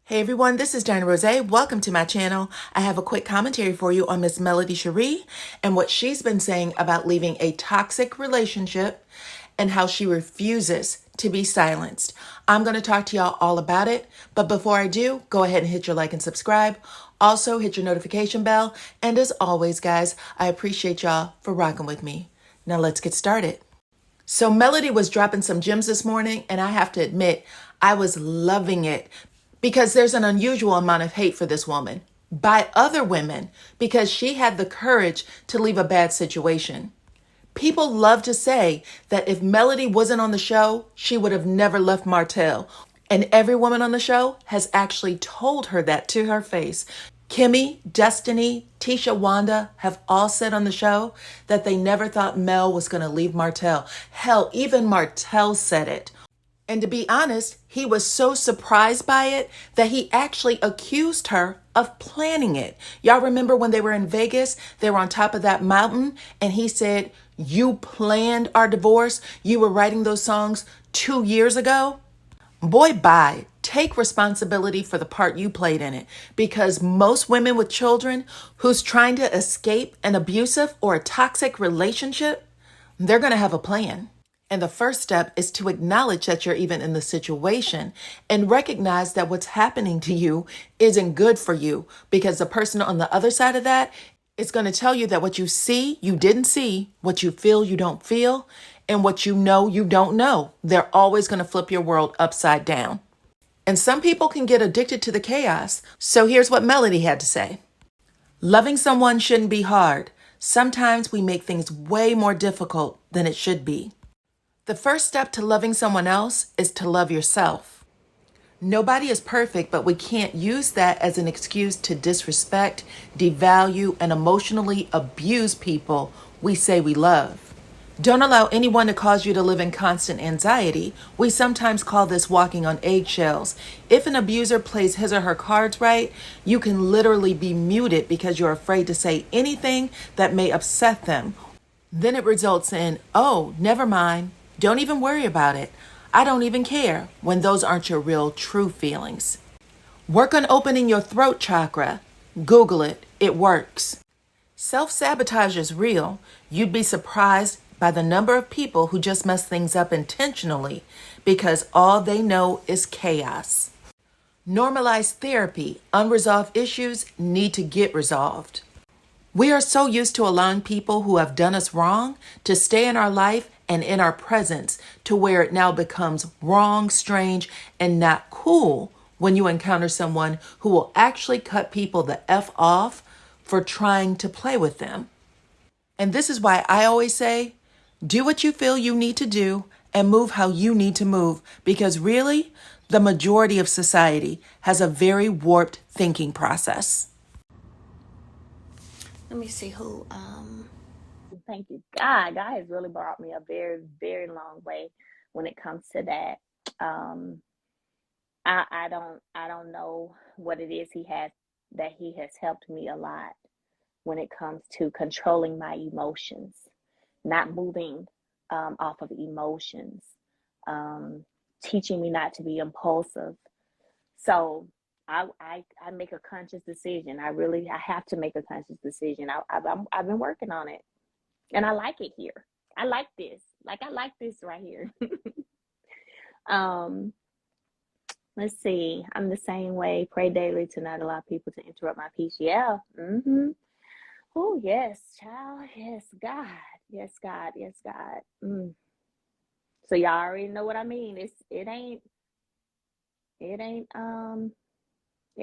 Hey everyone, this is Dyana Rozay. Welcome to my channel. I have a quick commentary for you on Miss Melody Sheree and what she's been saying about leaving a toxic relationship and how she refuses to be silenced. I'm going to talk to y'all all about it, but before I do, go ahead and hit your like and subscribe. Also, hit your notification bell. And as always, guys, I appreciate y'all for rocking with me. Now let's get started. So Melody was dropping some gems this morning, and I have to admit, I was loving it because there's an unusual amount of hate for this woman by other women because she had the courage to leave a bad situation. People love to say that if Melody wasn't on the show, she would have never left Martell. And every woman on the show has actually told her that to her face. Kimmy, Destiny, Tisha, Wanda have all said on the show that they never thought Mel was going to leave Martell. Hell, even Martell said it. And to be honest, he was so surprised by it that he actually accused her of planning it. Y'all remember when they were in Vegas, they were on top of that mountain, and he said, "You planned our divorce. You were writing those songs 2 years ago." Boy, bye. Take responsibility for the part you played in it, because most women with children who's trying to escape an abusive or a toxic relationship, they're going to have a plan. And the first step is to acknowledge that you're even in the situation and recognize that what's happening to you isn't good for you, because the person on the other side of that is going to tell you that what you see, you didn't see, what you feel, you don't feel, and what you don't know. They're always going to flip your world upside down. And some people can get addicted to the chaos. So here's what Melody had to say. Loving someone shouldn't be hard. Sometimes we make things way more difficult than it should be. The first step to loving someone else is to love yourself. Nobody is perfect, but we can't use that as an excuse to disrespect, devalue, and emotionally abuse people we say we love. Don't allow anyone to cause you to live in constant anxiety. We sometimes call this walking on eggshells. If an abuser plays his or her cards right, you can literally be muted because you're afraid to say anything that may upset them. Then it results in, "Oh, never mind. Don't even worry about it. I don't even care," when those aren't your real, true feelings. Work on opening your throat chakra. Google it. It works. Self-sabotage is real. You'd be surprised by the number of people who just mess things up intentionally because all they know is chaos. Normalize therapy. Unresolved issues need to get resolved. We are so used to allowing people who have done us wrong to stay in our life and in our presence to where it now becomes wrong, strange, and not cool when you encounter someone who will actually cut people the F off for trying to play with them. And this is why I always say, do what you feel you need to do and move how you need to move, because really, the majority of society has a very warped thinking process. Let me see who. Thank you. God has really brought me a very, very long way when it comes to that. I don't know what it is he has helped me a lot when it comes to controlling my emotions, not moving off of emotions, teaching me not to be impulsive. So I make a conscious decision. I have to make a conscious decision. I've been working on it, and I like it here. I like this. I like this right here. Let's see. I'm the same way. Pray daily to not allow people to interrupt my peace. Yeah. Oh yes, child. Yes, God. Yes, God. Yes, God. So y'all already know what I mean. It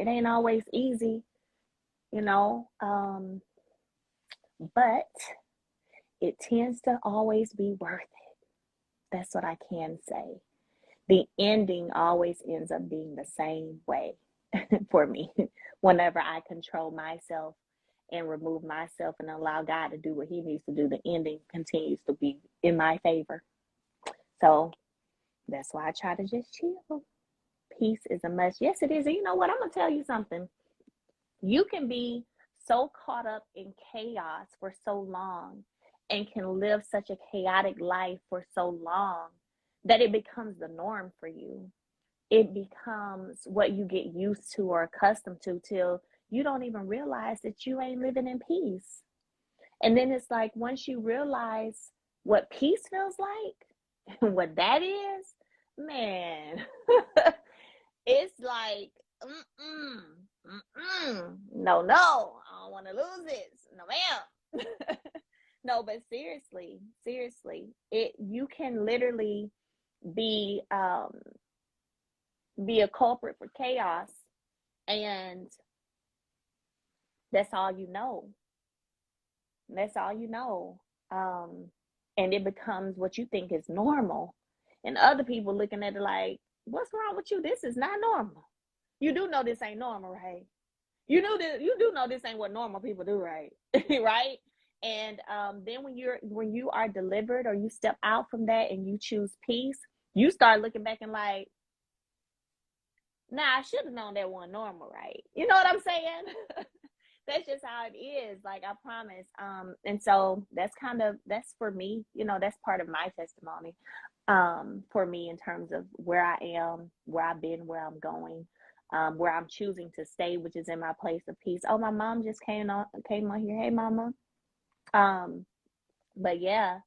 ain't always easy, but it tends to always be worth it. That's what I can say. The ending always ends up being the same way for me whenever I control myself and remove myself and allow God to do what he needs to do. The ending continues to be in my favor. So that's why I try to just chill. Peace is a must. Yes, it is. And you know what? I'm going to tell you something. You can be so caught up in chaos for so long and can live such a chaotic life for so long that it becomes the norm for you. it becomes what you get used to or accustomed to till you don't even realize that you ain't living in peace. And then it's like once you realize what peace feels like and what that is, man, it's like, no, I don't want to lose this. No, ma'am. No, but seriously, you can literally be a culprit for chaos, and that's all you know. That's all you know. And it becomes what you think is normal, and other people looking at it like, what's wrong with you? This is not normal. You do know this ain't normal, right? You do know this ain't what normal people do, right? Right? And then when you are delivered, or you step out from that and you choose peace, you start looking back and like, nah, I should have known that wasn't normal, right? You know what I'm saying? That's just how it is. Like, I promise. And so that's for me, that's part of my testimony, for me, in terms of where I am, where I've been, where I'm going, where I'm choosing to stay, which is in my place of peace. Oh, my mom just came on here. Hey, mama. But yeah,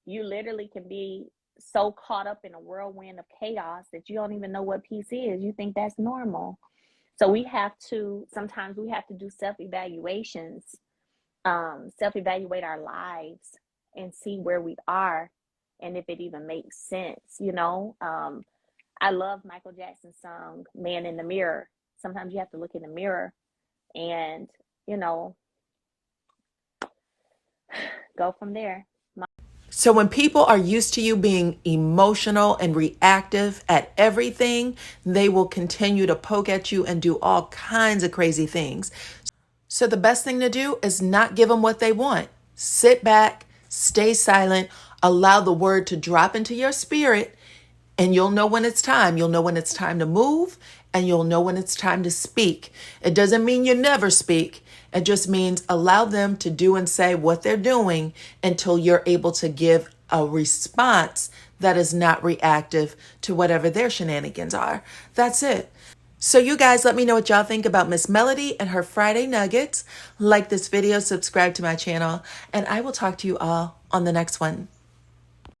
you literally can be so caught up in a whirlwind of chaos that you don't even know what peace is. You think that's normal. So sometimes we have to do self-evaluations, self-evaluate our lives and see where we are and if it even makes sense, I love Michael Jackson's song, Man in the Mirror. Sometimes you have to look in the mirror and, go from there. So when people are used to you being emotional and reactive at everything, they will continue to poke at you and do all kinds of crazy things. So the best thing to do is not give them what they want. Sit back, stay silent, allow the word to drop into your spirit, and you'll know when it's time. You'll know when it's time to move, and you'll know when it's time to speak. It doesn't mean you never speak. It just means allow them to do and say what they're doing until you're able to give a response that is not reactive to whatever their shenanigans are. That's it. So you guys, let me know what y'all think about Miss Melody and her Friday Nuggets. Like this video, subscribe to my channel, and I will talk to you all on the next one.